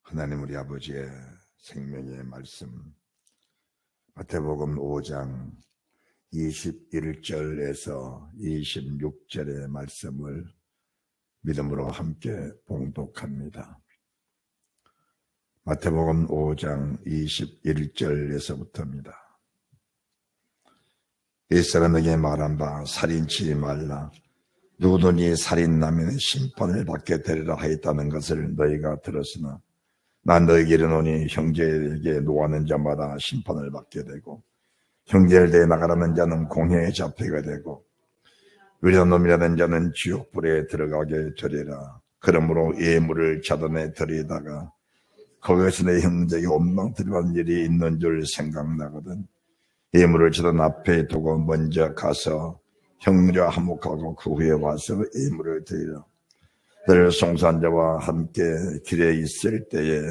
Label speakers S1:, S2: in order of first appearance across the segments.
S1: 하나님 우리 아버지의 생명의 말씀, 마태복음 5장 21절에서 26절의 말씀을 믿음으로 함께 봉독합니다. 마태복음 5장 21절에서부터입니다. 옛사람 에게 말한 바 살인치 말라. 누구든지 살인하면 심판을 받게 되리라 하였다는 것을 너희가 들었으나 난 너희에게 이르노니 형제에게 노하는 자마다 심판을 받게 되고 형제를 대해 나가라는 자는 공회에 잡히게 되고 위대한 놈이라는 자는 지옥불에 들어가게 되리라. 그러므로 예물을 자단에 들이다가 거기에서 내 형제에게 원망드리는 일이 있는 줄 생각나거든. 예물을 자단 앞에 두고 먼저 가서 형제와 화목하고 그 후에 와서 예물을 드리라. 너를 송사한 자와 함께 길에 있을 때에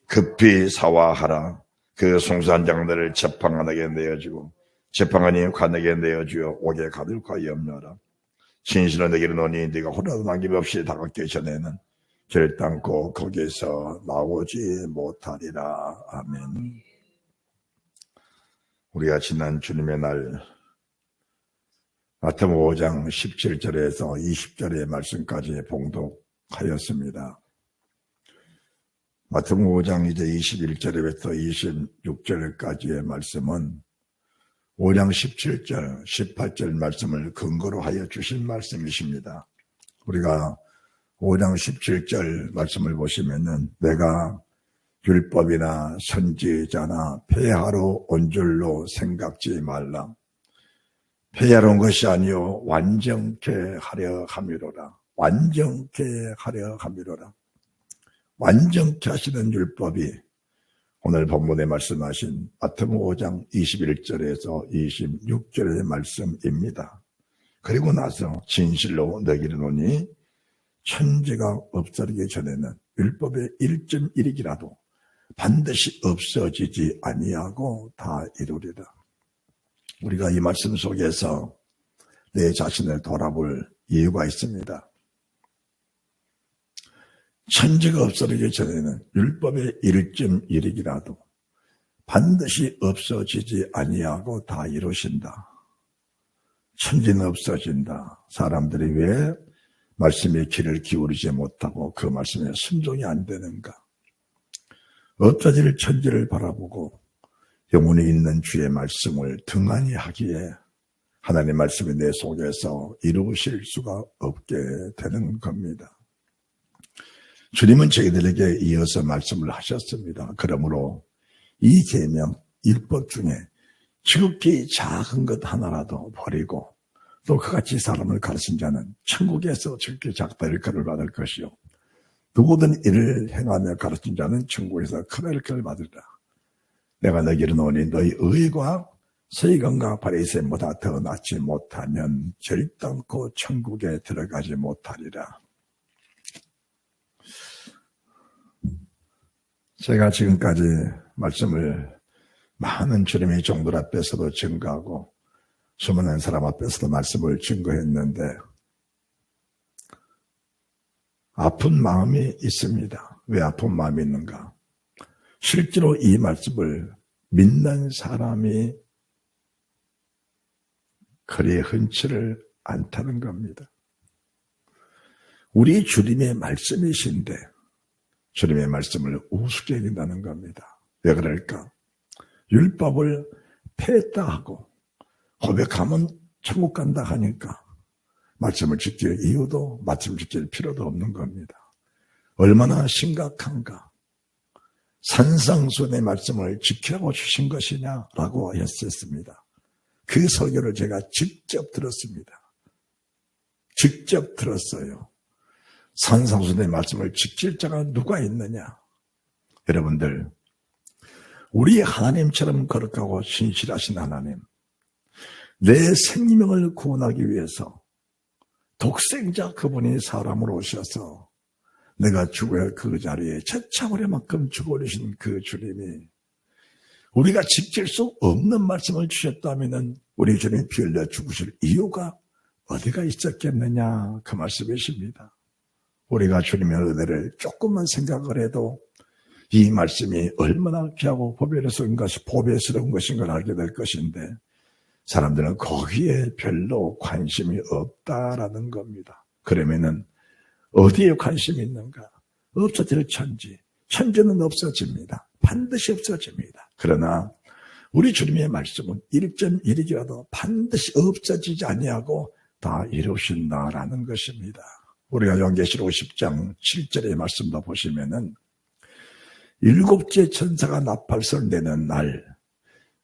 S1: 급히 사화하라. 그 송사한 장들을 재판관에게 내어주고 재판관이 관에게 내어주어 옥에 가둘까 염려하라. 진실은 내게 이르노니 네가 호라도 남김없이 다가기 전에는 결단코 거기에서 나오지 못하리라. 아멘. 우리가 지난 주님의 날 마태복음 5장 17절에서 20절의 말씀까지 봉독하였습니다. 마태복음 5장 이제 21절부터 26절까지의 말씀은 5장 17절, 18절 말씀을 근거로 하여 주신 말씀이십니다. 우리가 5장 17절 말씀을 보시면은 내가 율법이나 선지자나 폐하러 온 줄로 생각지 말라. 폐하러 온 것이 아니요 완전케 하려 함이로라. 완전케 하려 함이로라. 완전케 하시는 율법이 오늘 본문에 말씀하신 마태복음 5장 21절에서 26절의 말씀입니다. 그리고 나서 진실로 너희에게 이르노니 천지가 없어지기 전에는 율법의 1.1이라도 반드시 없어지지 아니하고 다 이루리라. 우리가 이 말씀 속에서 내 자신을 돌아볼 이유가 있습니다. 천지가 없어지기 전에는 율법의 1.1이라도 반드시 없어지지 아니하고 다 이루신다. 천지는 없어진다. 사람들이 왜 말씀의 귀를 기울이지 못하고 그 말씀에 순종이 안 되는가? 없어질 천지를 바라보고 영혼이 있는 주의 말씀을 등한히 하기에 하나님의 말씀이 내 속에서 이루실 수가 없게 되는 겁니다. 주님은 저희들에게 이어서 말씀을 하셨습니다. 그러므로 이 계명, 율법 중에 지극히 작은 것 하나라도 버리고 또 그같이 사람을 가르친 자는 천국에서 지극히 작다 일컬을 받을 것이요 누구든 이를 행하며 가르친 자는 천국에서 큰 일컬을 받으리라. 내가 너희에게 이르노니 너희 의가 서기관과 바리새인보다 더 낫지 못하면 결단코 천국에 들어가지 못하리라. 제가 지금까지 말씀을 많은 주님의 종들 앞에서도 증거하고 수많은 사람 앞에서도 말씀을 증거했는데 아픈 마음이 있습니다. 왜 아픈 마음이 있는가? 실제로 이 말씀을 믿는 사람이 그리 흔치를 않다는 겁니다. 우리 주님의 말씀이신데 주님의 말씀을 우습게 여긴다는 겁니다. 왜 그럴까? 율법을 폐했다 하고 고백하면 천국 간다 하니까 말씀을 지킬 이유도 말씀을 지킬 필요도 없는 겁니다. 얼마나 심각한가? 산상수훈의 말씀을 지키라고 주신 것이냐라고 했었습니다. 그 설교를 제가 직접 들었습니다. 직접 들었어요. 산상수훈의 말씀을 지킬 자가 누가 있느냐? 여러분들, 우리 하나님처럼 거룩하고 신실하신 하나님, 내 생명을 구원하기 위해서 독생자 그분이 사람으로 오셔서 내가 죽어야 할 그 자리에 처참할 만큼 죽어주신 그 주님이 우리가 지킬 수 없는 말씀을 주셨다면 우리 주님이 피 흘려 죽으실 이유가 어디가 있었겠느냐 그 말씀이십니다. 우리가 주님의 은혜를 조금만 생각을 해도 이 말씀이 얼마나 귀하고 보배스러운 것인 걸 알게 될 것인데 사람들은 거기에 별로 관심이 없다라는 겁니다. 그러면은 어디에 관심이 있는가? 없어질 천지. 천지는 없어집니다. 반드시 없어집니다. 그러나 우리 주님의 말씀은 1.1이라도 반드시 없어지지 아니하고 다 이루신다라는 것입니다. 우리가 요한계시록 10장 7절의 말씀도 보시면은 7째 천사가 나팔소를 내는 날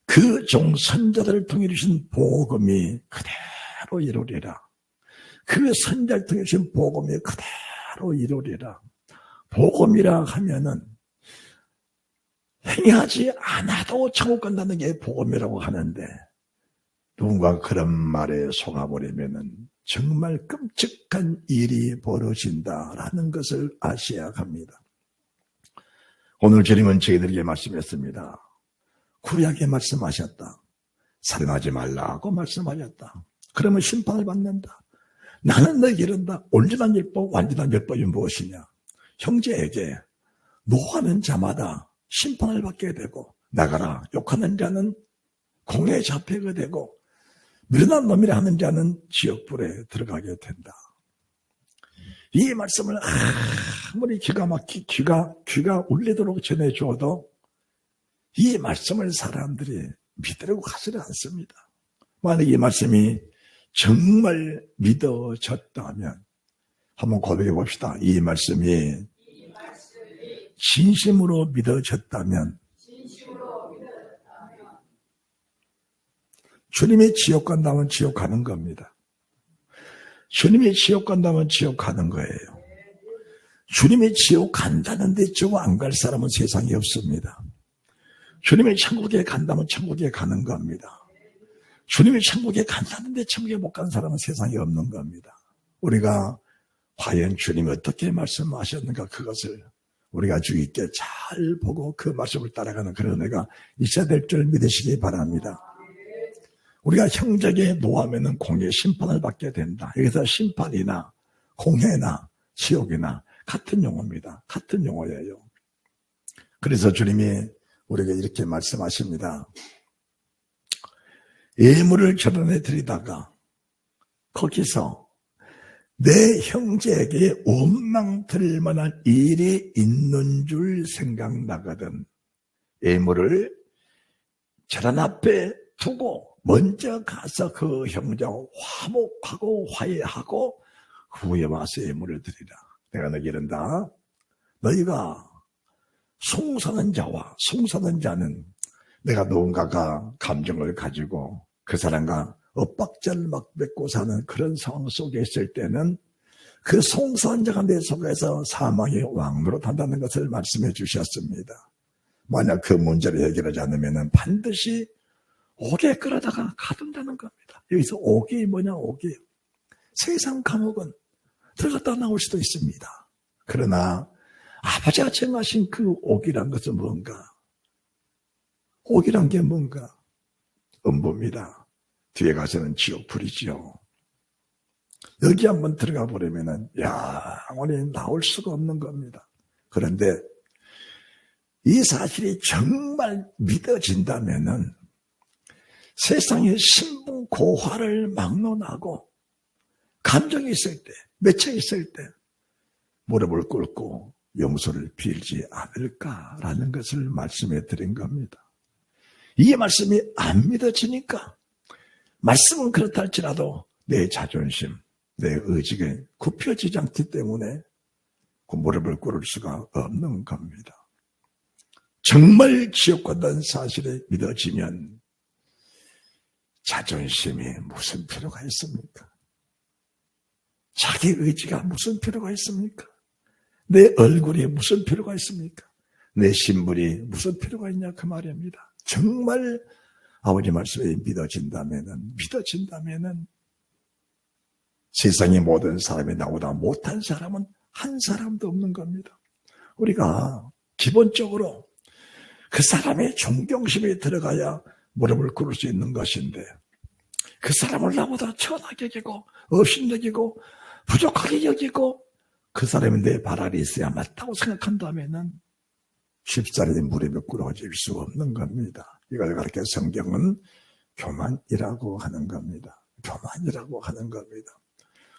S1: 그 종 선자들을 통해 주신 복음이 그대로 이루리라. 그 선자를 통해 주신 복음이 그대로 이루리라. 복음이라 하면은 행하지 않아도 천국 간다는 게 복음이라고 하는데 누군가 그런 말에 속아버리면은 정말 끔찍한 일이 벌어진다라는 것을 아셔야 합니다. 오늘 주님은 저희들에게 말씀했습니다. 구약에 말씀하셨다. 살인하지 말라고 말씀하셨다. 그러면 심판을 받는다. 나는 너에게 이른다. 온전한 율법, 완전한 율법이 무엇이냐? 형제에게 노하는 자마다 심판을 받게 되고 나가라 욕하는 자는 공에 잡히게 되고 미련한 놈이라 하는 자는 지옥불에 들어가게 된다. 이 말씀을 아무리 기가 막히게 귀가 울리도록 전해줘도 이 말씀을 사람들이 믿으려고 하지는 않습니다. 만약 이 말씀이 정말 믿어졌다면 한번 고백해 봅시다. 이 말씀이 진심으로 믿어졌다면 주님이 지옥 간다면 지옥 가는 겁니다. 주님이 지옥 간다면 지옥 가는 거예요. 주님이 지옥 간다는데 지옥 안 갈 사람은 세상에 없습니다. 주님이 천국에 간다면 천국에 가는 겁니다. 주님이 천국에 간다는데 천국에 못 간 사람은 세상에 없는 겁니다. 우리가 과연 주님이 어떻게 말씀하셨는가 그것을 우리가 주의 깊게 잘 보고 그 말씀을 따라가는 그런 은혜가 있어야 될 줄 믿으시기 바랍니다. 우리가 형제에게 노하면은 공의 심판을 받게 된다. 여기서 심판이나 공회나 지옥이나 같은 용어입니다. 같은 용어예요. 그래서 주님이 우리에게 이렇게 말씀하십니다. 예물을 절원해 드리다가 거기서 내 형제에게 원망 들을 만한 일이 있는 줄 생각나거든 예물을 절원 앞에 두고 먼저 가서 그 형제와 화목하고 화해하고 후에 와서 예물을 드리라. 내가 너에게 이른다. 너희가 송사는 자는 내가 누군가가 감정을 가지고 그 사람과 엇박자를 막 맺고 사는 그런 상황 속에 있을 때는 그 송사한 자가 내 속에서 사망의 왕노릇 한다는 것을 말씀해 주셨습니다. 만약 그 문제를 해결하지 않으면 반드시 옥에 끌어다가 가둔다는 겁니다. 여기서 옥이 뭐냐, 옥이. 세상 감옥은 들어갔다 나올 수도 있습니다. 그러나 아버지가 정하신 그 옥이란 것은 뭔가? 옥이란 게 뭔가? 음부입니다. 뒤에 가서는 지옥불이지요. 여기 한번 들어가 버리면은 영원히 나올 수가 없는 겁니다. 그런데 이 사실이 정말 믿어진다면은 세상의 신분고화를 막론하고 감정이 있을 때, 맺혀 있을 때 무릎을 꿇고 용서를 빌지 않을까라는 것을 말씀해 드린 겁니다. 이 말씀이 안 믿어지니까 말씀은 그렇다 할지라도 내 자존심, 내 의지가 굽혀지지 않기 때문에 그 무릎을 꿇을 수가 없는 겁니다. 정말 지옥 간다는 사실이 믿어지면 자존심이 무슨 필요가 있습니까? 자기 의지가 무슨 필요가 있습니까? 내 얼굴이 무슨 필요가 있습니까? 내 신분이 무슨 필요가 있냐 그 말입니다. 정말 아버지 말씀에 믿어진다면은 세상의 모든 사람이 나보다 못한 사람은 한 사람도 없는 겁니다. 우리가 기본적으로 그 사람의 존경심이 들어가야 무릎을 꿇을 수 있는 것인데 그 사람을 나보다 천하게 여기고 업신여기고 부족하게 여기고 그 사람이 내 발 아래 있어야 맞다고 생각한다면은 쉽사리 무릎에 꿇어질 수 없는 겁니다. 이걸 그렇게 성경은 교만이라고 하는 겁니다. 교만이라고 하는 겁니다.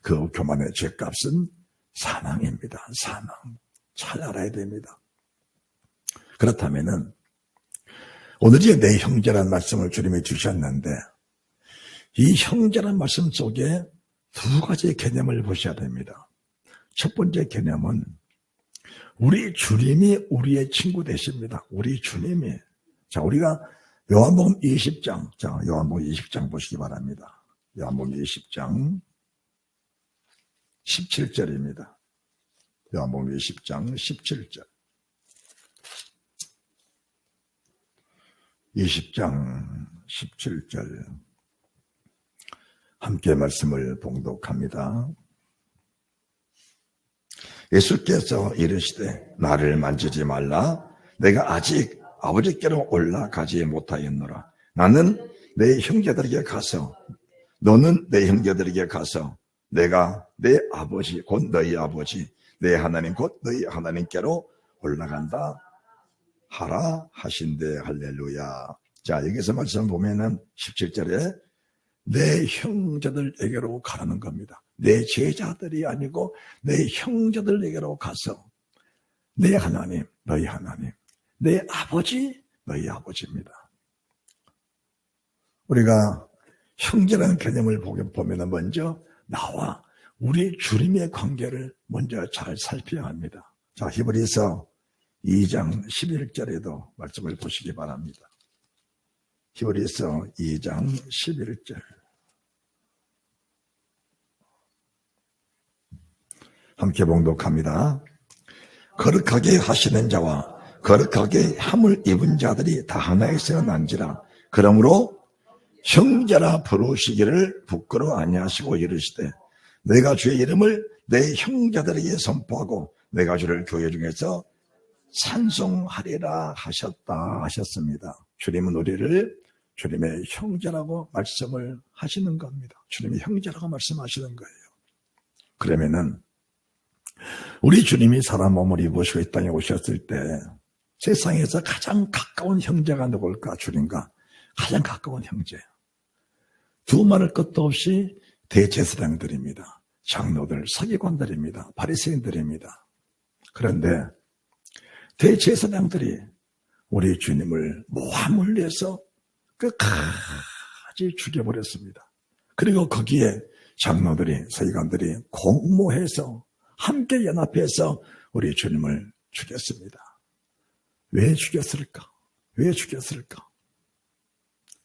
S1: 그 교만의 죄값은 사망입니다. 사망. 잘 알아야 됩니다. 그렇다면은 오늘이 내 형제란 말씀을 주님이 주셨는데 이 형제란 말씀 속에 두 가지 개념을 보셔야 됩니다. 첫 번째 개념은 우리 주님이 우리의 친구 되십니다. 우리 주님이. 자, 우리가 요한복음 20장. 자, 요한복음 20장 보시기 바랍니다. 요한복음 20장 17절입니다. 요한복음 20장 17절. 20장 17절. 함께 말씀을 봉독합니다. 예수께서 이르시되 나를 만지지 말라. 내가 아직 아버지께로 올라가지 못하였노라. 나는 내 형제들에게 가서 너는 내 형제들에게 가서 내가 내 아버지 곧 너희 아버지 내 하나님 곧 너희 하나님께로 올라간다 하라 하신대. 할렐루야. 자, 여기서 말씀 보면은 17절에 내 형제들에게로 가라는 겁니다. 내 제자들이 아니고 내 형제들에게로 가서 내 하나님, 너희 하나님, 내 아버지, 너희 아버지입니다. 우리가 형제라는 개념을 보면 먼저 나와 우리 주님의 관계를 먼저 잘 살펴야 합니다. 자, 히브리서 2장 11절에도 말씀을 보시기 바랍니다. 히브리서 2장 11절. 함께 봉독합니다. 거룩하게 하시는 자와 거룩하게 함을 입은 자들이 다 하나에서 난지라. 그러므로 형제라 부르시기를 부끄러워 아니하시고 이르시되 내가 주의 이름을 내 형제들에게 선포하고 내가 주를 교회 중에서 찬송하리라 하셨습니다. 주님은 우리를 주님의 형제라고 말씀을 하시는 겁니다. 주님의 형제라고 말씀하시는 거예요. 그러면은 우리 주님이 사람 몸을 입으시고 이 땅에 오셨을 때 세상에서 가장 가까운 형제가 누굴까? 주님과 가장 가까운 형제. 두말할 것도 없이 대제사장들입니다. 장로들, 서기관들입니다. 바리새인들입니다. 그런데 대제사장들이 우리 주님을 모함을 내서 끝까지 죽여버렸습니다. 그리고 거기에 장로들이, 서기관들이 공모해서 함께 연합해서 우리 주님을 죽였습니다. 왜 죽였을까? 왜 죽였을까?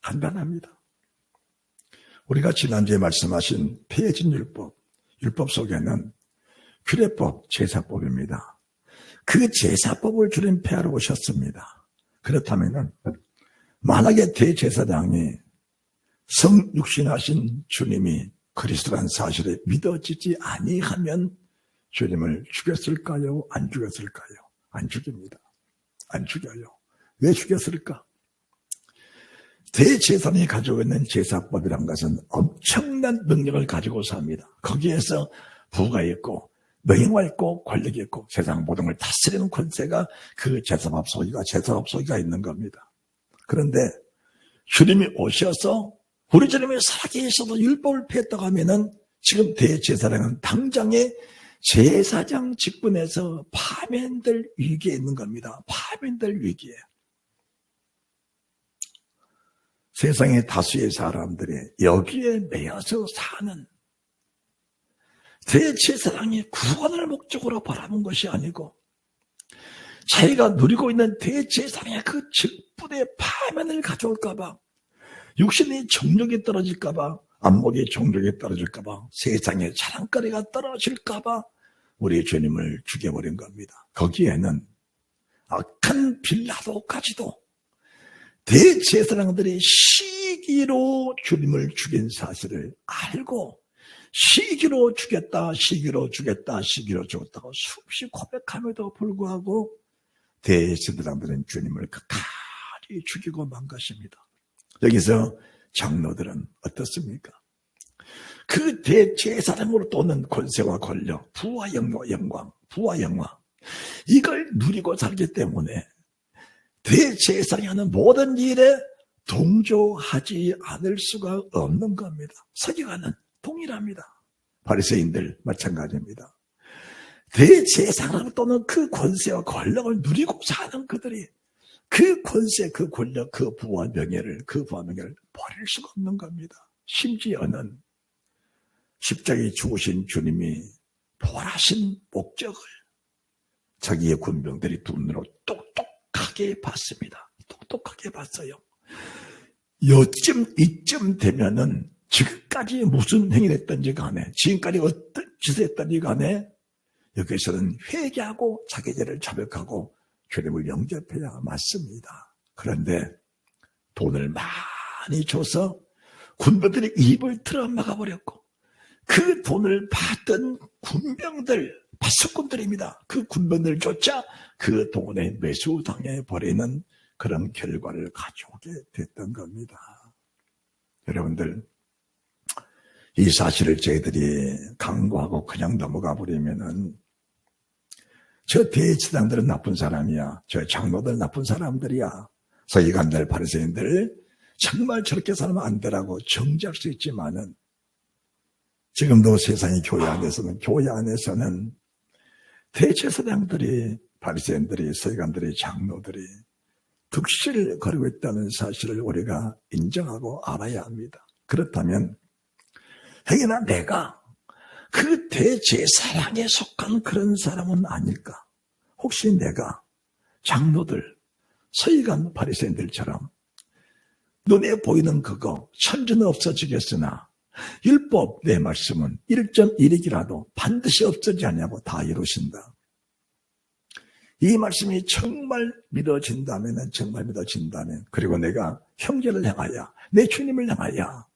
S1: 간단합니다. 우리가 지난주에 말씀하신 폐해진 율법, 율법 속에는 규례법, 제사법입니다. 그 제사법을 주님 폐하러 오셨습니다. 그렇다면 만약에 대제사장이 성육신하신 주님이 그리스도라는 사실에 믿어지지 아니하면 주님을 죽였을까요? 안 죽였을까요? 안 죽입니다. 안 죽여요. 왜 죽였을까? 대제사장이 가지고 있는 제사법이란 것은 엄청난 능력을 가지고 삽니다. 거기에서 부가 있고 명예가 있고 권력이 있고 세상 모든 걸 다스리는 권세가 그 제사법 속에 있는 겁니다. 그런데 주님이 오셔서 우리 주님이 살아계셔서 율법을 폐했다고 하면은 지금 대제사장은 당장에 제사장 직분에서 파면될 위기에 있는 겁니다. 파면될 위기에. 세상의 다수의 사람들이 여기에 매여서 사는 대제사장이 구원을 목적으로 바라본 것이 아니고 자기가 누리고 있는 대제사장의 그 직분의 파면을 가져올까봐, 육신의 정력이 떨어질까봐, 안목의 정력이 떨어질까봐, 세상의 자랑거리가 떨어질까봐 우리 주님을 죽여버린 겁니다. 거기에는 악한 빌라도까지도 대제사장들이 시기로 주님을 죽인 사실을 알고 시기로 죽였다고 수없이 고백함에도 불구하고 대제사장들은 주님을 끝까지 죽이고 만 것입니다. 여기서 장로들은 어떻습니까? 그 대제사장으로부터 오는 권세와 권력, 부와 영광, 부와 영광, 이걸 누리고 살기 때문에 대제사장이 하는 모든 일에 동조하지 않을 수가 없는 겁니다. 서기관은 동일합니다. 바리새인들 마찬가지입니다. 대제사장으로부터는 그 권세와 권력을 누리고 사는 그들이 그 권세, 그 권력, 그 부와 명예를 버릴 수가 없는 겁니다. 심지어는 십자가에 죽으신 주님이 부활하신 목적을 자기의 군병들이 두 눈으로 똑똑하게 봤습니다. 똑똑하게 봤어요. 이쯤 되면은 지금까지 무슨 행위를 했던지 간에, 지금까지 어떤 짓을 했던지 간에 여기서는 회개하고 자기 죄를 자백하고 주님을 영접해야 맞습니다. 그런데 돈을 많이 줘서 군병들이 입을 틀어 막아버렸고, 그 돈을 받던 군병들, 파수꾼들입니다. 그 군병들조차 그 돈에 매수당해 버리는 그런 결과를 가져오게 됐던 겁니다. 여러분들, 이 사실을 저희들이 강구하고 그냥 넘어가 버리면은 저 대제사장들은 나쁜 사람이야, 저 장로들 나쁜 사람들이야, 서기관들, 바리새인들 정말 저렇게 살면 안 되라고 정죄할 수 있지만은, 지금도 세상의 교회 안에서는 대제사장들이, 바리새인들이, 서기관들이, 장로들이 득실을 거리고 있다는 사실을 우리가 인정하고 알아야 합니다. 그렇다면 행여나 내가 그 대제사장에 속한 그런 사람은 아닐까? 혹시 내가 장로들, 서기관, 바리새인들처럼 눈에 보이는 그거 천지는 없어지겠으나 율법 내 말씀은 1.1익이라도 반드시 없어지지 않냐고 다 이루신다. 이 말씀이 정말 믿어진다면, 그리고 내가 형제를 향하여, 내 주님을 향하여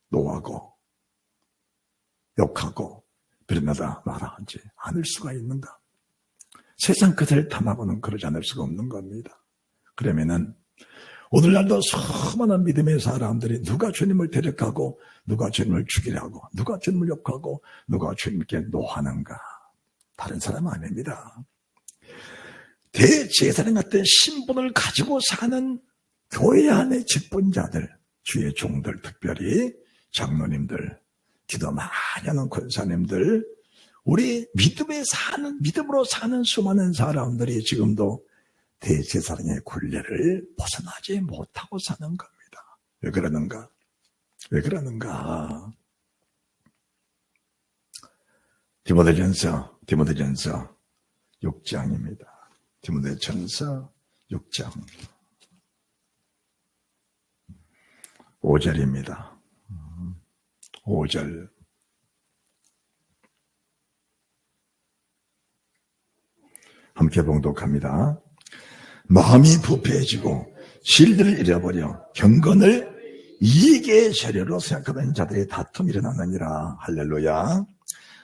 S1: 노하고 욕하고 비난하다 말하지 않을 수가 있는가? 세상 그들 탐하고는 그러지 않을 수가 없는 겁니다. 그러면은 오늘날도 수많은 믿음의 사람들이 누가 주님을 대적하고, 누가 주님을 죽이려고, 누가 주님을 욕하고, 누가 주님께 노하는가? 다른 사람 아닙니다. 대제사장 같은 신분을 가지고 사는 교회 안의 직분자들, 주의 종들, 특별히 장로님들, 기도 많이 하는 권사님들, 우리 믿음으로 사는 수많은 사람들이 지금도 대제사장의 굴레를 벗어나지 못하고 사는 겁니다. 왜 그러는가? 디모데전서 6장입니다. 디모데전서 6장 5절입니다. 5절. 함께 봉독합니다. 마음이 부패해지고 진리를 잃어버려 경건을 이익의 재료로 생각하는 자들의 다툼이 일어나느니라. 할렐루야.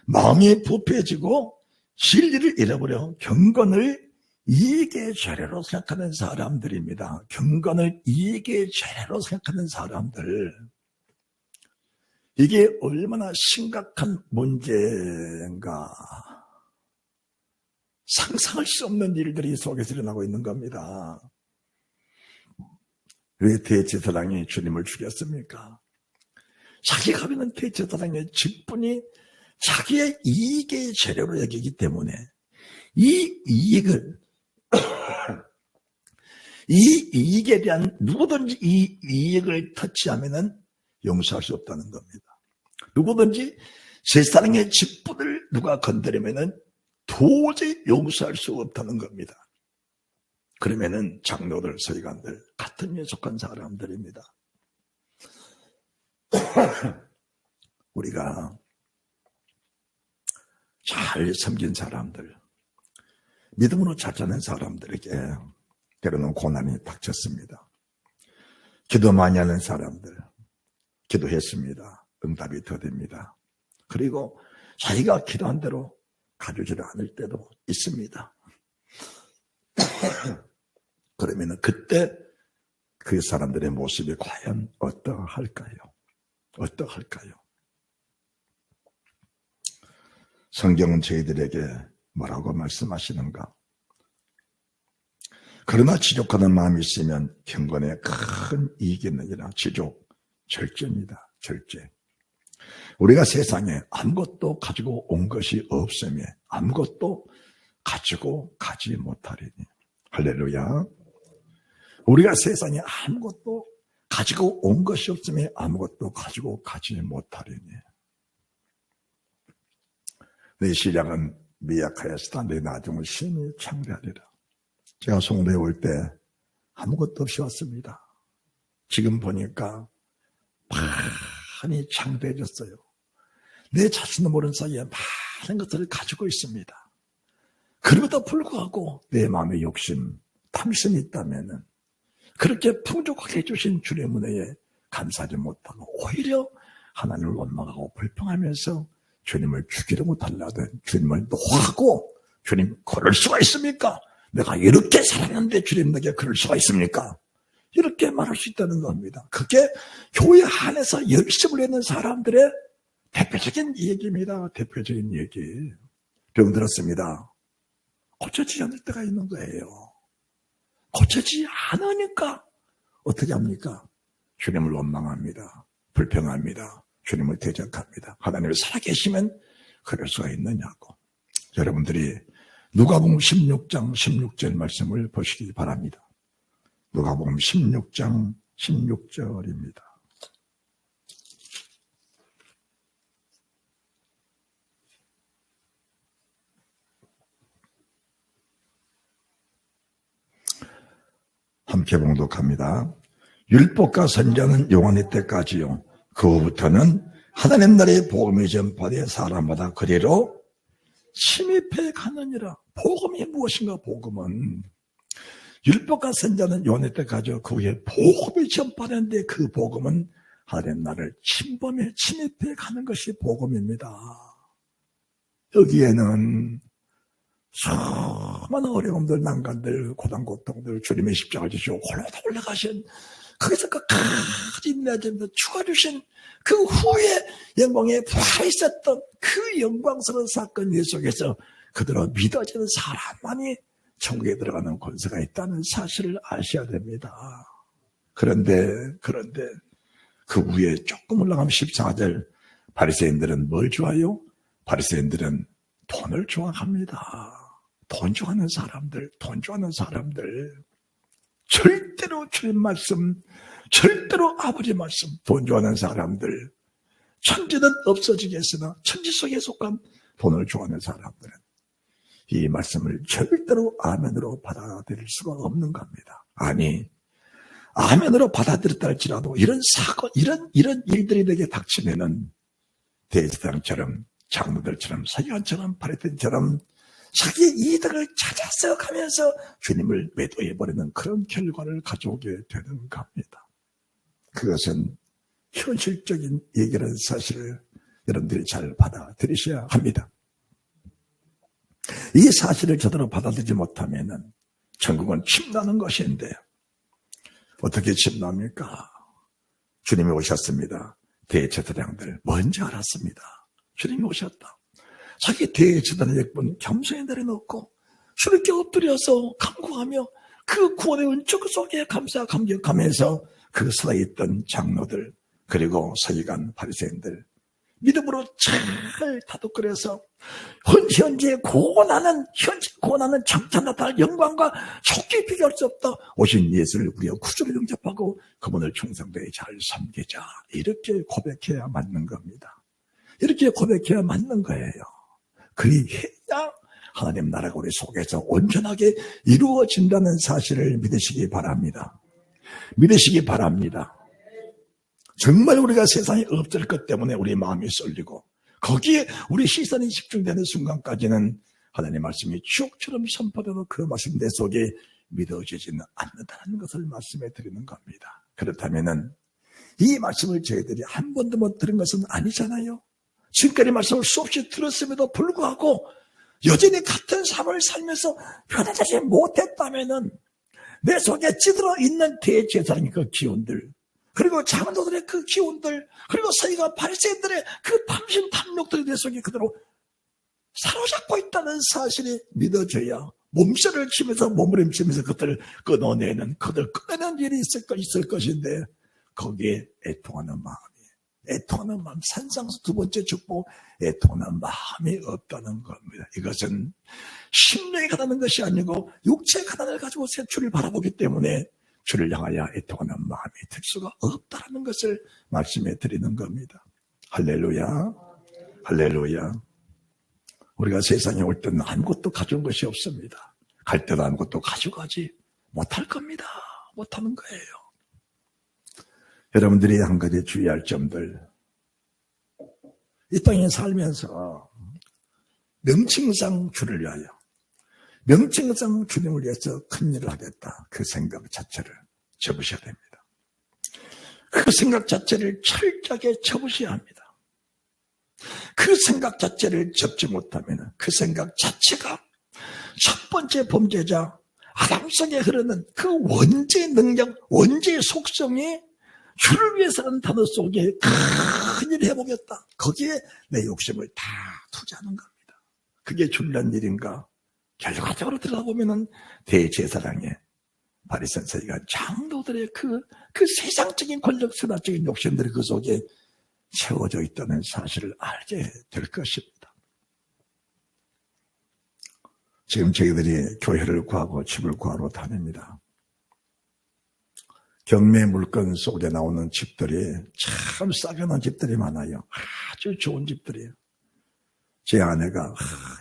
S1: 마음이 부패해지고 진리를 잃어버려 경건을 이익의 재료로 생각하는 사람들입니다. 경건을 이익의 재료로 생각하는 사람들. 이게 얼마나 심각한 문제인가. 상상할 수 없는 일들이 속에서 일어나고 있는 겁니다. 왜 대제사장이 주님을 죽였습니까? 자기가 하는 대제사장의 직분이 자기의 이익의 재료로 여기기 때문에 이 이익에 대한 누구든지 이 이익을 터치하면은 용서할 수 없다는 겁니다. 누구든지 제사장의 직분을 누가 건드리면은 도저히 용서할 수 없다는 겁니다. 그러면은 장로들, 서기관들 같은 에 속한 사람들입니다. 우리가 잘 섬긴 사람들, 믿음으로 잘 사는 사람들에게 때로는 고난이 닥쳤습니다. 기도 많이 하는 사람들, 기도했습니다. 응답이 더딥니다. 그리고 자기가 기도한 대로 가져지를 않을 때도 있습니다. 그러면 그때 그 사람들의 모습이 과연 어떠할까요? 어떡할까요? 성경은 저희들에게 뭐라고 말씀하시는가? 그러나 지족하는 마음이 있으면 경건에 큰 이익이 있느니라. 지족, 절제입니다. 절제. 우리가 세상에 아무것도 가지고 온 것이 없으며 아무것도 가지고 가지 못하리니. 할렐루야. 우리가 세상에 아무것도 가지고 온 것이 없으며 아무것도 가지고 가지 못하리니. 내 시력은 미약하였으나 내 나중을 심히 창대하리라. 제가 송도에 올 때 아무것도 없이 왔습니다. 지금 보니까 많이 창대해졌어요. 내 자신도 모르는 사이에 많은 것들을 가지고 있습니다. 그럼에도 불구하고 내 마음의 욕심, 탐심이 있다면 그렇게 풍족하게 해주신 주님의 은혜에 감사하지 못하고 오히려 하나님을 원망하고 불평하면서 주님을 죽이려고 달라든 주님을 노하고 주님 그럴 수가 있습니까? 내가 이렇게 살았는데 주님 내게 그럴 수가 있습니까? 이렇게 말할 수 있다는 겁니다. 그게 교회 안에서 열심을 내는 사람들의 대표적인 얘기입니다. 대표적인 얘기. 여러분 들었습니다. 고쳐지지 않을 때가 있는 거예요. 고쳐지지 않으니까 어떻게 합니까? 주님을 원망합니다. 불평합니다. 주님을 대적합니다. 하나님을 살아계시면 그럴 수가 있느냐고. 여러분들이 누가복음 16장 16절 말씀을 보시기 바랍니다. 누가복음 16장 16절입니다. 함께 봉독합니다. 율법과 선지자는 요한의 때까지요. 그 후부터는 하나님 나라의 복음이 전파돼 사람마다 그리로 침입해 가느니라. 복음이 무엇인가? 복음은 율법과 선지자는 요한의 때까지요. 그 후에 복음이 전파되는데 그 복음은 하나님 나라를 침범해 침입해 가는 것이 복음입니다. 여기에는 수많은 어려움들, 난간들, 고단고통들, 주님의 십자가 지시고 홀로다 올라가신 거기서 끝까지 인내하면서 추가 주신 그 후에 영광에 부활했었던 그 영광스러운 사건 속에서 그대로 믿어지는 사람만이 천국에 들어가는 권세가 있다는 사실을 아셔야 됩니다. 그런데 그 위에 조금 올라가면 14절 바리새인들은 뭘 좋아해요? 바리새인들은 돈을 좋아합니다. 돈 좋아하는 사람들 절대로 주님 말씀, 절대로 아버지 말씀, 돈 좋아하는 사람들, 천지는 없어지겠으나 천지 속에 속한 돈을 좋아하는 사람들은 이 말씀을 절대로 아멘으로 받아들일 수가 없는 겁니다. 아니, 아멘으로 받아들였다 할지라도 이런 사건, 이런 일들이 내게 닥치면은 대제사장처럼, 장로들처럼, 서기관처럼, 바리새인처럼 자기의 이득을 찾아서 가면서 주님을 매도해버리는 그런 결과를 가져오게 되는 겁니다. 그것은 현실적인 얘기라는 사실을 여러분들이 잘 받아들이셔야 합니다. 이 사실을 제대로 받아들이지 못하면 천국은 침나는 것인데 어떻게 침납니까? 주님이 오셨습니다. 대제사장들 먼저 알았습니다. 주님이 오셨다. 자기 대제사장의 역분 겸손히 내려놓고 주님께 엎드려서 간구하며 그 구원의 은총 속에 감사 감격하면서 그 서에 있던 장로들 그리고 서기관 바리새인들 믿음으로 잘 다독거려서 현재 고난은 장차 나타날 영광과 속히 비교할 수 없다. 오신 예수를 우리가 구주로 영접하고 그분을 충성되게 잘 섬기자. 이렇게 고백해야 맞는 겁니다. 이렇게 고백해야 맞는 거예요. 그리해야 하나님 나라가 우리 속에서 온전하게 이루어진다는 사실을 믿으시기 바랍니다. 믿으시기 바랍니다. 정말 우리가 세상에 없을 것 때문에 우리 마음이 쏠리고 거기에 우리 시선이 집중되는 순간까지는 하나님의 말씀이 추억처럼 선포되고 그 말씀 내 속에 믿어지지는 않는다는 것을 말씀해 드리는 겁니다. 그렇다면 이 말씀을 저희들이 한 번도 못 들은 것은 아니잖아요. 지금까지 말씀을 수없이 들었음에도 불구하고 여전히 같은 삶을 살면서 변화되지 못했다면 내 속에 찌들어 있는 대제사장의 그 기운들 그리고 장로들의 그 기운들, 그리고 서기관 바리새인들의 그 탐심 탐욕들이 내 속에 그대로 사로잡고 있다는 사실이 믿어져야 몸살을 치면서 몸부림치면서 그들을 끊어내는 일이 있을 것인데, 거기에 애통하는 마음, 산상수 두 번째 축복, 애통하는 마음이 없다는 겁니다. 이것은 심령이 가난한 것이 아니고 육체의 가난을 가지고 주를 바라보기 때문에 주를 향하여 애통하는 마음이 들 수가 없다는 것을 말씀해 드리는 겁니다. 할렐루야, 할렐루야. 우리가 세상에 올 때는 아무것도 가져온 것이 없습니다. 갈 때도 아무것도 가져가지 못할 겁니다. 못하는 거예요. 여러분들이 한 가지 주의할 점들, 이 땅에 살면서 명칭상 주를 위하여, 명칭상 주님을 위해서 큰 일을 하겠다, 그 생각 자체를 접으셔야 됩니다. 그 생각 자체를 철저하게 접으셔야 합니다. 그 생각 자체를 접지 못하면 그 생각 자체가 첫 번째 범죄자 아담 속에 흐르는 그 원죄의 능력, 원죄의 속성이 주를 위해서라는 단어 속에 큰일 해보겠다, 거기에 내 욕심을 다 투자하는 겁니다. 그게 중요한 일인가? 결과적으로 들어가보면 대제사장의 바리새인 서기관 장로들의 그 세상적인 권력, 선악적인 욕심들이 그 속에 채워져 있다는 사실을 알게 될 것입니다. 지금 저희들이 교회를 구하고 집을 구하러 다닙니다. 경매 물건 속에 나오는 집들이 참 싸게 나온 집들이 많아요. 아주 좋은 집들이에요. 제 아내가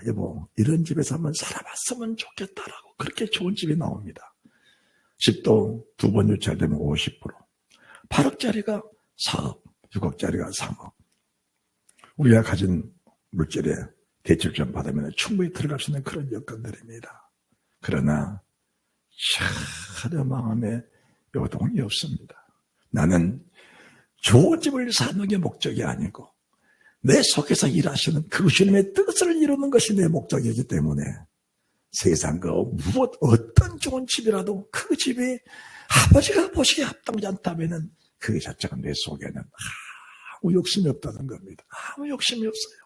S1: 여보, 이런 집에서 한번 살아봤으면 좋겠다라고 그렇게 좋은 집이 나옵니다. 집도 2번 유찰되면 50%, 8억짜리가 4억, 6억짜리가 3억. 우리가 가진 물질에 대출 좀 받으면 충분히 들어갈 수 있는 그런 여건들입니다. 그러나 전혀 마음에 요동이 없습니다. 나는 좋은 집을 사는 게 목적이 아니고 내 속에서 일하시는 그 주님의 뜻을 이루는 것이 내 목적이기 때문에 세상 그 무엇 어떤 좋은 집이라도 그 집이 아버지가 보시기에 합당하지 않다면 그 자체가 내 속에는 아무 욕심이 없다는 겁니다. 아무 욕심이 없어요.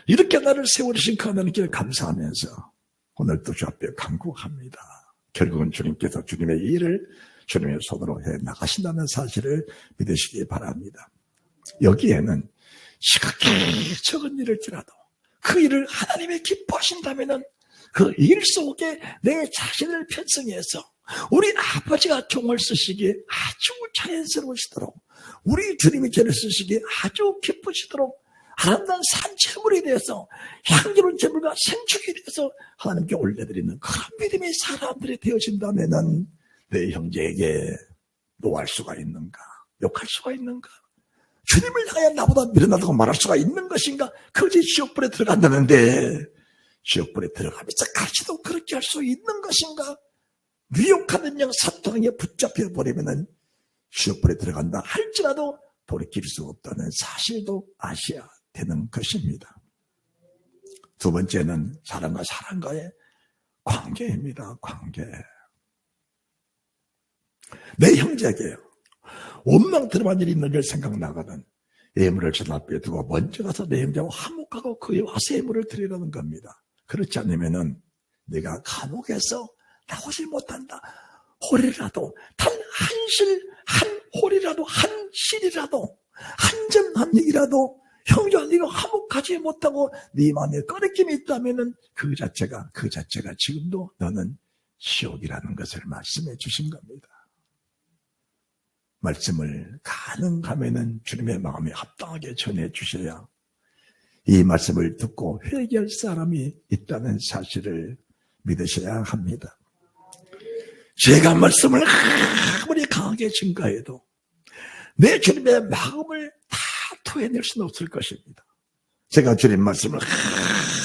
S1: 이렇게 나를 세워주신 그 하나님께 감사하면서 오늘도 주 앞에 간구합니다. 결국은 주님께서 주님의 일을 주님의 손으로 해 나가신다는 사실을 믿으시기 바랍니다. 여기에는 시각히 적은 일일지라도 그 일을 하나님이 기뻐하신다면 그 일 속에 내 자신을 편성해서 우리 아버지가 종을 쓰시기에 아주 자연스러우시도록, 우리 주님이 죄를 쓰시기에 아주 기쁘시도록 아름다운 산채물이 되어서 향기로운 제물과 생축이 되어서 하나님께 올려드리는 그런 믿음의 사람들이 되어진다면 내 형제에게 노할 수가 있는가? 욕할 수가 있는가? 주님을 향해 나보다 미련하다고 말할 수가 있는 것인가? 그것이 지옥불에 들어간다는데 지옥불에 들어가면서 같이도 그렇게 할 수 있는 것인가? 미혹하는 영 사탄에게 붙잡혀 버리면 지옥불에 들어간다 할지라도 돌이킬 수 없다는 사실도 아셔야 되는 것입니다. 두 번째는 사람과 사람과의 관계입니다. 관계. 내 형제에게요, 원망 들어간 일이 있는 걸 생각나거든 예물을 전 앞에 두고 먼저 가서 내 형제와 화목하고 그에 와서 예물을 드리라는 겁니다. 그렇지 않으면은 내가 감옥에서 나오지 못한다. 홀이라도 단 한 홀이라도 한 실이라도 한 점 한 얘기라도 형제와 네가 화목하지 못하고 네 마음에 꺼리낌이 있다면은 그 자체가 지금도 너는 지옥이라는 것을 말씀해 주신 겁니다. 말씀을 가능하면은 주님의 마음에 합당하게 전해 주셔야 이 말씀을 듣고 회개할 사람이 있다는 사실을 믿으셔야 합니다. 제가 말씀을 아무리 강하게 증가해도 내 주님의 마음을 다 토해낼 수는 없을 것입니다. 제가 주님 말씀을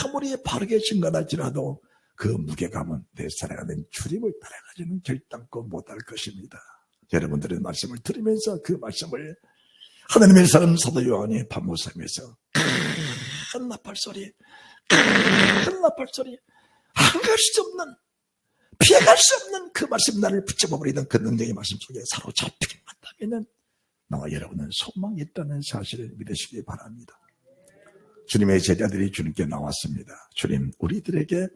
S1: 아무리 바르게 증가할지라도 그 무게감은 내 살아가는 주님을 따라가지는 결단코 못할 것입니다. 여러분들의 말씀을 들으면서 그 말씀을 하나님의 사람 사도 요한이 밤모섬에서 큰 나팔소리 안 갈 수 없는, 피해갈 수 없는 그 말씀, 나를 붙잡아버리는 그 능력의 말씀 속에 사로잡히게 만다면 안에는 나와 여러분은 소망이 있다는 사실을 믿으시기 바랍니다. 주님의 제자들이 주님께 나왔습니다. 주님, 우리들에게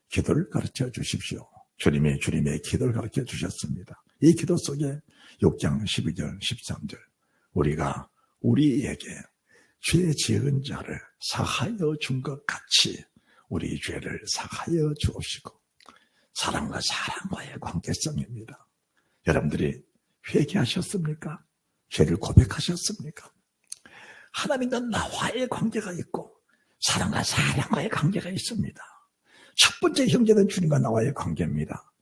S1: 기도를 가르쳐 주십시오. 주님이 주님의 기도를 가르쳐 주셨습니다. 이 기도 속에 6장 12절 13절 우리가 우리에게 죄 지은 자를 사하여 준 것 같이 우리 죄를 사하여 주옵시고, 사람과 사람과의 관계성입니다. 여러분들이 회개하셨습니까? 죄를 고백하셨습니까? 하나님과 나와의 관계가 있고 사람과 사람과의 관계가 있습니다. 첫 번째 형제는 주님과 나와의 관계입니다.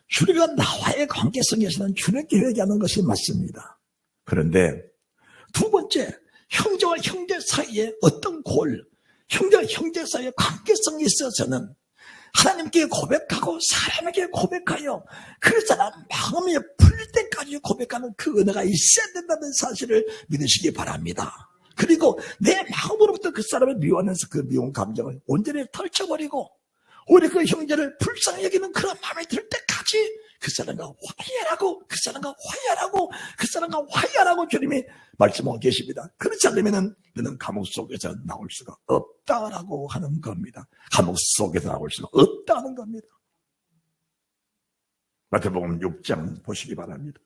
S1: 주님과 나와의 관계성에서는 주님께 회개하는 것이 맞습니다. 그런데 두 번째, 형제와 형제 사이에 어떤 형제와 형제 사이의 관계성에 있어서는 하나님께 고백하고 사람에게 고백하여 그 사람 마음이 풀릴 때까지 고백하는 그 은혜가 있어야 된다는 사실을 믿으시기 바랍니다. 그리고 내 마음으로부터 그 사람을 미워하면서 그 미운 감정을 온전히 털쳐버리고 오히려 그 형제를 불쌍히 여기는 그런 마음이 들 때까지 그 사람과 화해하라고 주님이 말씀하고 계십니다. 그렇지 않으면 너는 감옥 속에서 나올 수가 없다라고 하는 겁니다. 감옥 속에서 나올 수가 없다는 겁니다. 마태복음 6장 보시기 바랍니다.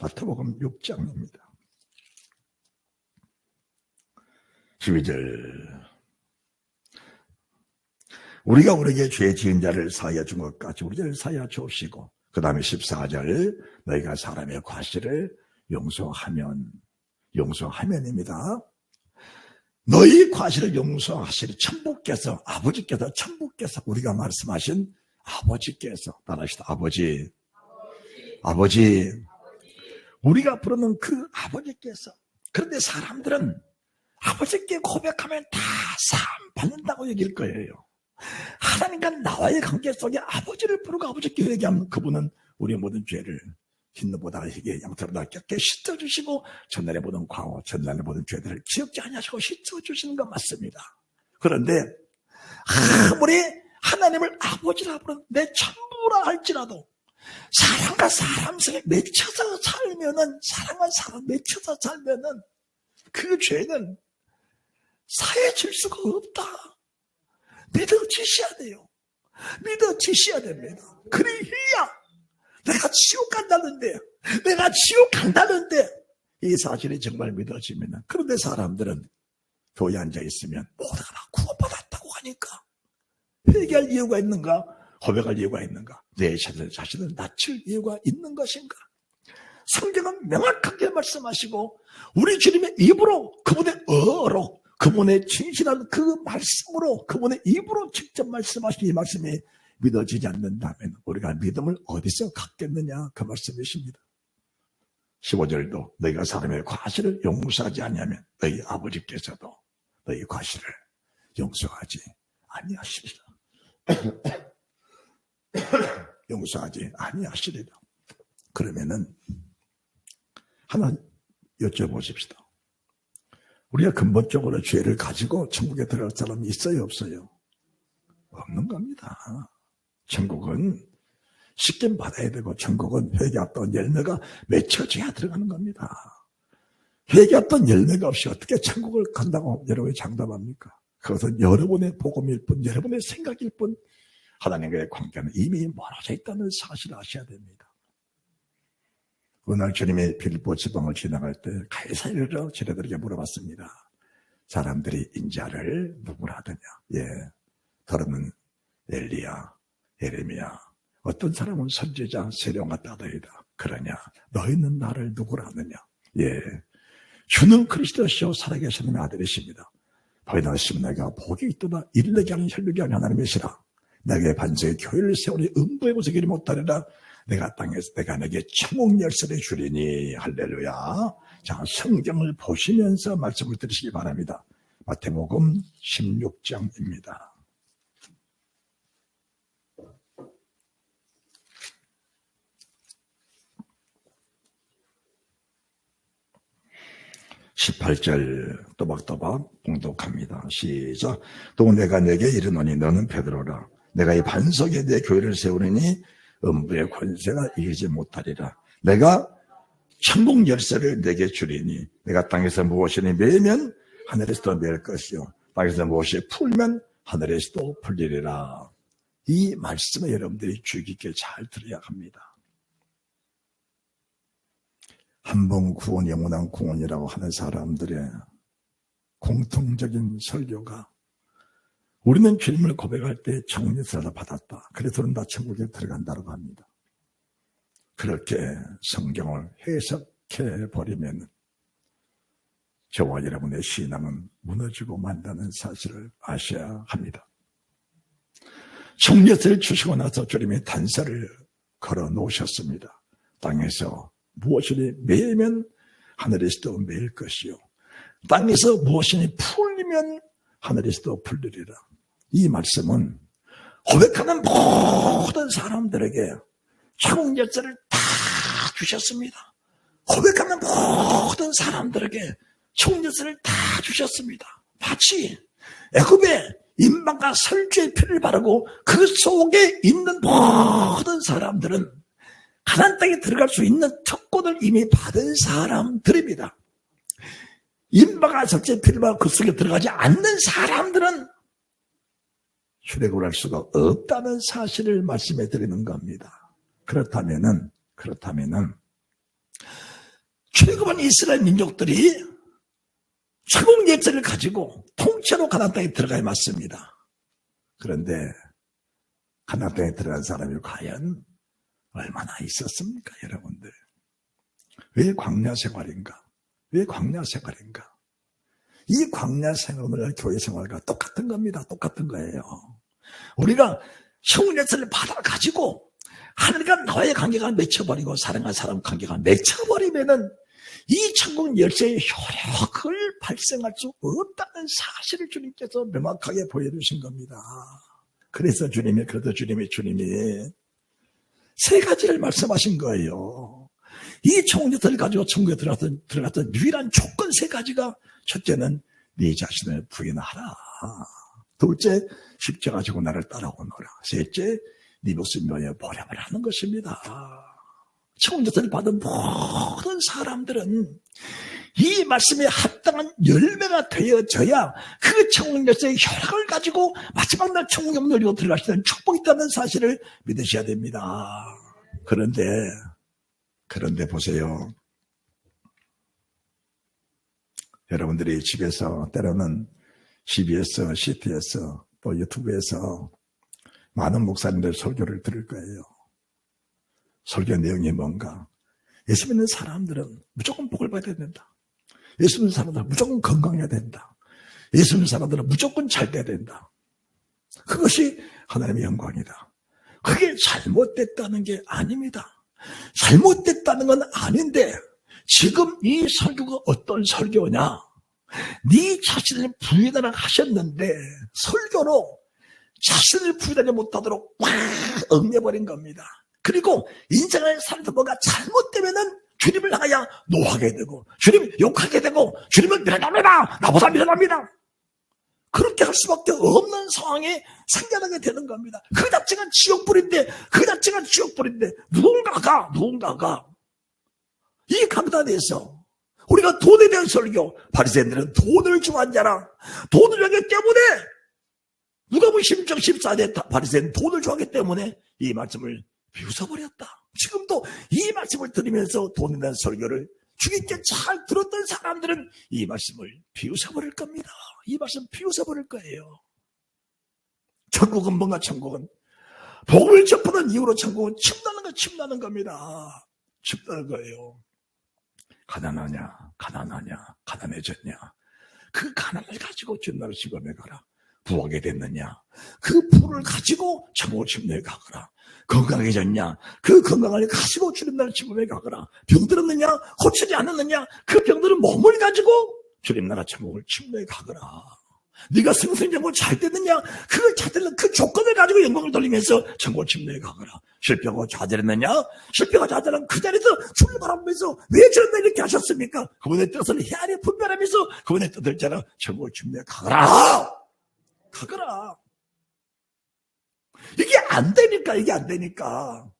S1: 마태복음 6장입니다. 12절 우리가 우리에게 죄 지은 자를 사하여 준 것 같이 우리 죄를 사하여 주옵시고, 그 다음에 14절 너희가 사람의 과실을 용서하면입니다. 너희 과실을 용서하시리 아버지께서 천부께서 우리가 말씀하신 아버지께서 따라하시다. 아버지 우리가 부르는 그 아버지께서. 그런데 사람들은 아버지께 고백하면 다 사함 받는다고 여길 거예요. 하나님과 나와의 관계 속에 아버지를 부르고 아버지께 회개하면 그분은 우리의 모든 죄를 흰노보다 희게 양털보다 껴게 씻어주시고 전날에 보던 과오 전날에 보던 죄들을 기억지 아니하시고 씻어주시는 것 맞습니다. 그런데 아무리 하나님을 아버지라 부르는 내 천부라 할지라도 사람과 사람 사이에 맺혀서 살면은 그 죄는 사해질 수가 없다. 믿어지셔야 돼요. 믿어지셔야 됩니다. 그래야 내가 지옥 간다는데 이 사실이 정말 믿어집니다. 그런데 사람들은 교회에 앉아 있으면 모두가 다 구원받았다고 하니까 회개할 이유가 있는가? 고백할 이유가 있는가? 내 자신을 낮출 이유가 있는 것인가? 성경은 명확하게 말씀하시고 우리 주님의 입으로 그분의 어로 그분의 진실한 그 말씀으로 그분의 입으로 직접 말씀하신 이 말씀이 믿어지지 않는다면 우리가 믿음을 어디서 갖겠느냐 그 말씀이십니다. 15절도 너희가 사람의 과실을 용서하지 아니하면 너희 아버지께서도 너희 과실을 용서하지 아니하시리라. 용서하지 아니하시리라. 그러면은 하나 여쭤보십시다. 우리가 근본적으로 죄를 가지고 천국에 들어갈 사람이 있어요, 없어요? 없는 겁니다. 천국은 십계명 받아야 되고 천국은 회개했던 열매가 맺혀져야 들어가는 겁니다. 회개했던 열매가 없이 어떻게 천국을 간다고 여러분이 장담합니까? 그것은 여러분의 복음일 뿐, 여러분의 생각일 뿐, 하나님과의 관계는 이미 멀어져 있다는 사실을 아셔야 됩니다. 어느 날 주님이 빌립보 지방을 지나갈 때 가이사랴로 제자들에게 물어봤습니다. 사람들이 인자를 누구라 하더냐? 더러는 엘리야, 예레미야, 어떤 사람은 선지자 세령과 따더이다. 그러냐? 너희는 나를 누구라 하느냐? 주는 그리스도시요 살아계신 하나님의 아들이십니다. 너희는 내가 복이 있도다 일내게 하는 혈육이 아닌 하나님이시라. 내게 반석의 교회를 세우니 음부의 곳에 길이 못하리라. 내가 땅에서 내가 내게 천국 열쇠를 주리니. 할렐루야. 자, 성경을 보시면서 말씀을 들으시기 바랍니다. 마태복음 16장입니다. (18절) 또박또박 봉독합니다. 시작. 또 내가 내게 이르노니 너는 베드로라. 내가 이 반석에 내 교회를 세우리니 음부의 권세가 이기지 못하리라. 내가 천국 열쇠를 내게 주리니 내가 땅에서 무엇이니 매면 하늘에서도 매일 것이요 땅에서 무엇이 풀면 하늘에서도 풀리리라. 이 말씀을 여러분들이 주의 깊게 잘 들어야 합니다. 한 번 구원, 영원한 구원이라고 하는 사람들의 공통적인 설교가 우리는 주님을 고백할 때 천국 열쇠를 받았다. 그래서는 다 천국에 들어간다고 합니다. 그렇게 성경을 해석해 버리면 저와 여러분의 신앙은 무너지고 만다는 사실을 아셔야 합니다. 천국 열쇠를 주시고 나서 주님이 단서를 걸어 놓으셨습니다. 땅에서 무엇이니 매면 하늘에서도 매일 것이요 땅에서 무엇이니 풀리면 하늘에서도 풀리리라. 이 말씀은 고백하는 모든 사람들에게 천국 열쇠를 다 주셨습니다. 고백하는 모든 사람들에게 천국 열쇠를 다 주셨습니다. 마치 애굽의 인방과 설주의 피를 바르고 그 속에 있는 모든 사람들은 가나안 땅에 들어갈 수 있는 특권을 이미 받은 사람들입니다. 인방과 설주의 피를 바르고 그 속에 들어가지 않는 사람들은 출애굽을 할 수가 없다는 사실을 말씀해 드리는 겁니다. 그렇다면은 출애굽한 이스라엘 민족들이 천국 열쇠를 가지고 통째로 가나안 땅에 들어가야 맞습니다. 그런데 가나안 땅에 들어간 사람이 과연 얼마나 있었습니까, 여러분들? 왜 광야 생활인가? 왜 광야 생활인가? 이 광야 생활은 교회 생활과 똑같은 겁니다. 똑같은 거예요. 우리가 천국 열쇠를 받아가지고 하늘과 나와의 관계가 맺혀버리고 사랑하는 사람 관계가 맺혀버리면은 이 천국 열쇠의 효력을 발생할 수 없다는 사실을 주님께서 명확하게 보여주신 겁니다. 그래서 주님이 세 가지를 말씀하신 거예요. 이 천국 열쇠를 가지고 천국에 들어갔던 유일한 조건 세 가지가 첫째는 네 자신을 부인하라. 둘째, 십자가 지고 나를 따라오너라. 셋째, 네 목숨 위하여 보람을 하는 것입니다. 천국 열쇠를 받은 모든 사람들은 이 말씀에 합당한 열매가 되어져야 그 천국 열쇠의 혈액을 가지고 마지막 날 천국 영문을 열고 들어가시는 축복이 있다는 사실을 믿으셔야 됩니다. 그런데 보세요. 여러분들이 집에서 때로는 CBS, CTS, 또 유튜브에서 많은 목사님들 설교를 들을 거예요. 설교 내용이 뭔가? 예수 믿는 사람들은 무조건 복을 받아야 된다. 예수 믿는 사람들은 무조건 건강해야 된다. 예수 믿는 사람들은 무조건 잘 돼야 된다. 그것이 하나님의 영광이다. 그게 잘못됐다는 게 아닙니다. 잘못됐다는 건 아닌데 지금 이 설교가 어떤 설교냐? 네 자신을 부인하라 하셨는데 설교로 자신을 부인하지 못하도록 꽉 얽매버린 겁니다. 그리고 인생을 살다 뭐가 잘못되면은 주님을 향하여 노하게 되고 주님을 욕하게 되고 주님은 미련합니다. 나보다 미련합니다. 그렇게 할 수밖에 없는 상황에 생겨나게 되는 겁니다. 그 자체가 지옥불인데 누군가가 이 강단에서 우리가 돈에 대한 설교, 바리새인들은 돈을 좋아한 자라 돈을 좋아하기 때문에 누가 보면 16장 14절에 바리새인은 돈을 좋아하기 때문에 이 말씀을 비웃어버렸다. 지금도 이 말씀을 들으면서 돈에 대한 설교를 주님께 잘 들었던 사람들은 이 말씀을 비웃어버릴 겁니다. 이 말씀 비웃어버릴 거예요. 천국은 뭔가? 천국은 복을 접하는 이유로 천국은 칩나는 겁니다. 칩나는 거예요. 가난하냐, 가난해졌냐. 그 가난을 가지고 주님을 시험에 가라. 부하게 됐느냐, 그 부를 가지고 천국을 침례에 가거라. 건강해졌냐, 그 건강을 가지고 주님나라 침례에 가거라. 병들었느냐, 고치지 않았느냐, 그 병들은 몸을 가지고 주님나라 천국을 침례에 가거라. 네가 승승장구 잘 됐느냐, 그걸 잘 되는 그 조건을 가지고 영광을 돌리면서 천국을 침례에 가거라. 실패하고 좌절했느냐, 실패가 좌절한 그 자리에서 주를 바라보면서 왜 저런 이렇게 하셨습니까? 그분의 뜻을 헤아려 분별하면서 그분의 뜻을 따라 천국을 침례에 가거라. 이게 안 되니까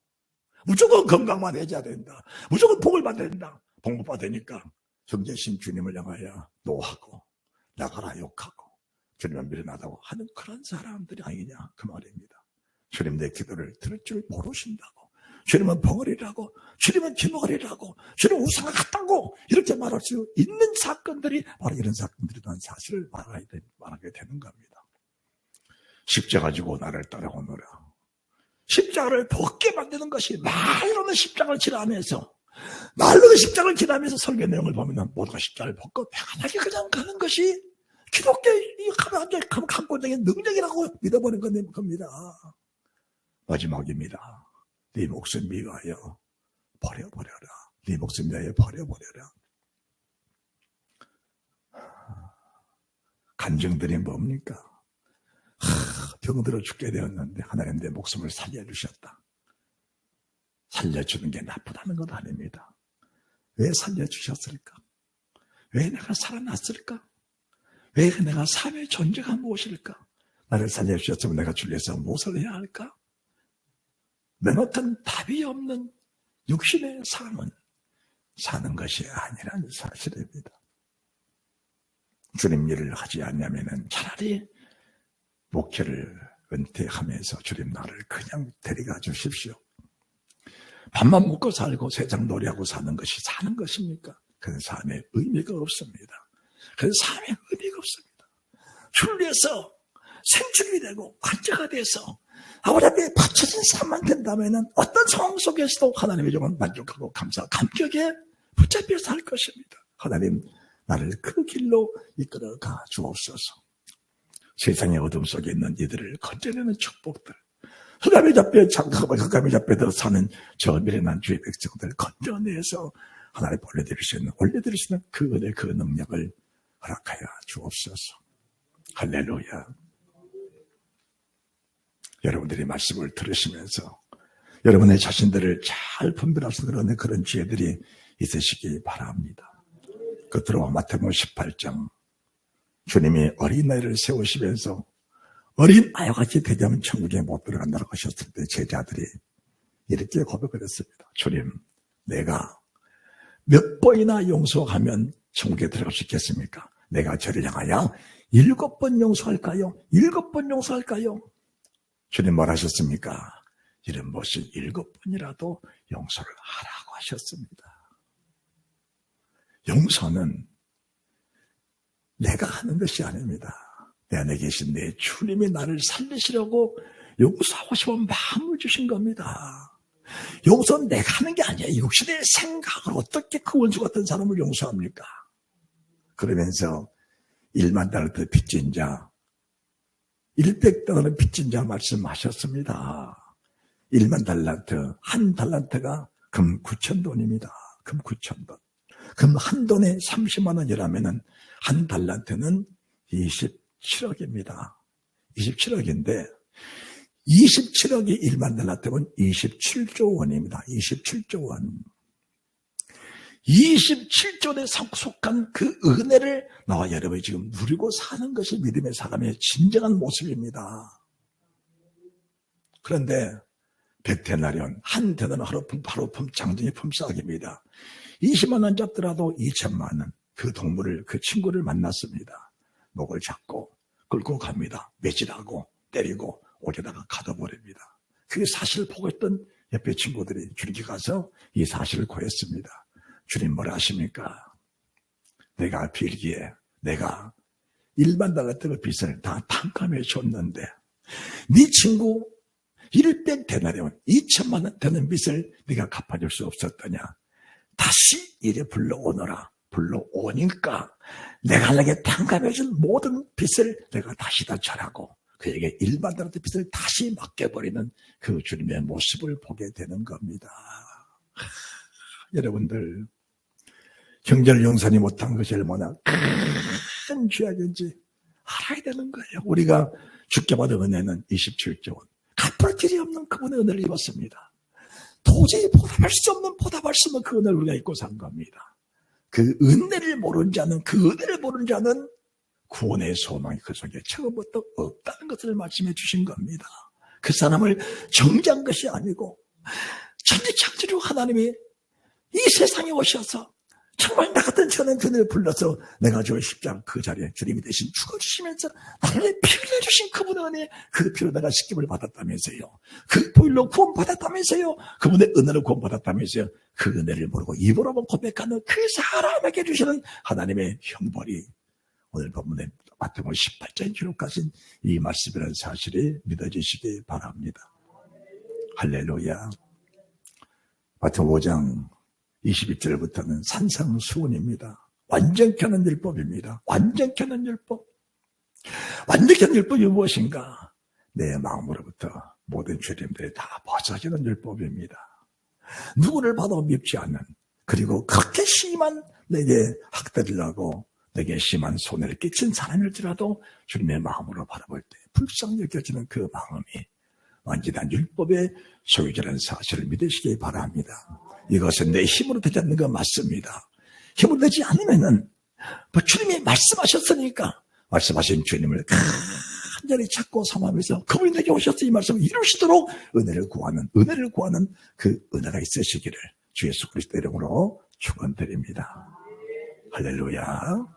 S1: 무조건 건강만 해줘야 된다. 무조건 복을 받아야 된다. 공급받으니까 경제심 주님을 향하여 노하고 나가라 욕하고 주님은 미련하다고 하는 그런 사람들이 아니냐 그 말입니다. 주님 내 기도를 들을 줄 모르신다고, 주님은 벙어리라고, 주님은 기머리라고, 주님은 우상을 같다고 이렇게 말할 수 있는 사건들이 바로 이런 사건들이라는 사실을 말하게 되는 겁니다. 십자가 지고 나를 따라오너라. 십자가를 벗게 만드는 것이 말로는 십자가를 지나면서, 말로는 십자가를 지나면서 설교 내용을 보면 모두가 십자가를 벗고 편하게 그냥 가는 것이 기독교의 강권적인 능력이라고 믿어버린 겁니다. 마지막입니다. 네 목숨 위하여 버려버려라. 네 목숨 위하여 버려버려라. 간증들이 뭡니까? 병들어 죽게 되었는데 하나님 내 목숨을 살려주셨다. 살려주는 게 나쁘다는 건 아닙니다. 왜 살려주셨을까? 왜 내가 살아났을까? 왜 내가 삶의 존재가 무엇일까? 나를 살려주셨으면 내가 주를 위해서 무엇을 해야 할까? 맨 어떤 답이 없는 육신의 삶은 사는 것이 아니라는 사실입니다. 주님 일을 하지 않냐면 차라리 목회를 은퇴하면서 주님 나를 그냥 데려가 주십시오. 밥만 먹고 살고 세상 놀이하고 사는 것이 사는 것입니까? 그런 삶에 의미가 없습니다. 그런 삶에 의미가 없습니다. 주를 위해서 생축이 되고 관자가 돼서 아버지 앞에 바쳐진 삶만 된다면 어떤 상황 속에서도 하나님의 종은 만족하고 감사하고 감격에 붙잡혀 살 것입니다. 하나님 나를 그 길로 이끌어가 주옵소서. 세상의 어둠 속에 있는 이들을 건져내는 축복들, 흑암에 잡혀 사는 저 미련한 주의 백성들 건져내서 하나님 올려드릴 수 있는 그 은혜, 그 능력을 허락하여 주옵소서. 할렐루야. 여러분들이 말씀을 들으시면서 여러분의 자신들을 잘 분별할 수 있는 그런 지혜들이 있으시기 바랍니다. 끝으로 마태복음 18장, 주님이 어린아이를 세우시면서 어린아이와 같이 되자면 천국에 못 들어간다고 하셨을 때 제자들이 이렇게 고백을 했습니다. 주님, 내가 몇 번이나 용서하면 천국에 들어갈 수 있겠습니까? 내가 저를 향하여 7번 용서할까요? 7번 용서할까요? 주님 뭘 하셨습니까? 이런 것이 7번이라도 용서를 하라고 하셨습니다. 용서는 내가 하는 것이 아닙니다. 내 안에 계신 내 주님이 나를 살리시려고 용서하고 싶은 마음을 주신 겁니다. 용서는 내가 하는 게 아니야. 육신의 생각을 어떻게 그 원수 같은 사람을 용서합니까? 그러면서 1만 달란트 빚진 자, 100달러 빚진 자 말씀하셨습니다. 1만 달란트, 한 달란트가 금 9,000돈입니다. 금 9,000돈. 금 한 돈에 30만 원이라면은 한 달란트는 27억입니다. 27억인데 27억이 1만 달란트면 27조 원입니다. 27조 원. 27조에 속한 그 은혜를 나와 여러분이 지금 누리고 사는 것이 믿음의 사람의 진정한 모습입니다. 그런데 100데나리온, 한 데나리온 하루품 장등의 품삯입니다. 20만 원 잡더라도 2천만 원. 그 동물을, 그 친구를 만났습니다. 목을 잡고 끌고 갑니다. 매질하고 때리고 옥에다가 가둬버립니다. 그 사실을 보고 있던 옆에 친구들이 주님께 가서 이 사실을 고했습니다. 주님 뭐라 하십니까? 내가 빌기에 내가 1만 달란트 빚을 다 탕감해 줬는데 네 친구 100데나리온 2천만 원 되는 빚을 네가 갚아줄 수 없었더냐? 다시 이래 불러오너라. 불러오니까 내가 내게 탕감해준 모든 빚을 내가 다시 다 절하고 그에게 1만 달란트 빚을 다시 맡겨버리는 그 주님의 모습을 보게 되는 겁니다. 여러분들 형제를 용서하지 못한 것이 얼마나 큰 죄악인지 알아야 되는 거예요. 우리가 주께 받은 은혜는 27조 원. 갚을 길이 없는 그분의 은혜를 입었습니다. 도저히 보답할 수 없는 그 은혜를 우리가 입고 산 겁니다. 그 은혜를 모르는 자는 구원의 소망이 그 속에 처음부터 없다는 것을 말씀해 주신 겁니다. 그 사람을 정죄한 것이 아니고 천지창조주 하나님이 이 세상에 오셔서 정말 나 같은 저는 그를 불러서 내가 저 십자가 그 자리에 주님이 대신 죽어주시면서 나를 피 흘려주신 그분의 은혜, 그 피로 내가 씻김을 받았다면서요. 그 보일로 구원받았다면서요. 그분의 은혜를 구원받았다면서요. 그 은혜를 모르고 입으로만 고백하는 그 사람에게 주시는 하나님의 형벌이 오늘 본문에 마태복음 18장에 기록하신 이 말씀이라는 사실이 믿어지시기 바랍니다. 할렐루야. 마태복음 5장 21절부터는 산상수훈입니다. 완전케 하는 율법입니다. 완전케 하는 율법. 완전케 하는 율법이 무엇인가? 내 마음으로부터 모든 죄됨들이 다 벗어지는 율법입니다. 누구를 봐도 밉지 않는, 그리고 그렇게 심한 내게 학대를 하고 내게 심한 손해를 끼친 사람일지라도 주님의 마음으로 바라볼 때 불쌍히 느껴지는 그 마음이 완전한 율법의 소유자라는 사실을 믿으시기 바랍니다. 이것은 내 힘으로 되지 않는 거 맞습니다. 힘으로 되지 않으면은 주님이 말씀하셨으니까 말씀하신 주님을 간절히 찾고 삼하면서 그분이 내게 오셔서 이 말씀을 이루시도록 은혜를 구하는 그 은혜가 있으시기를 주 예수 그리스도 이름으로 축원드립니다. 할렐루야.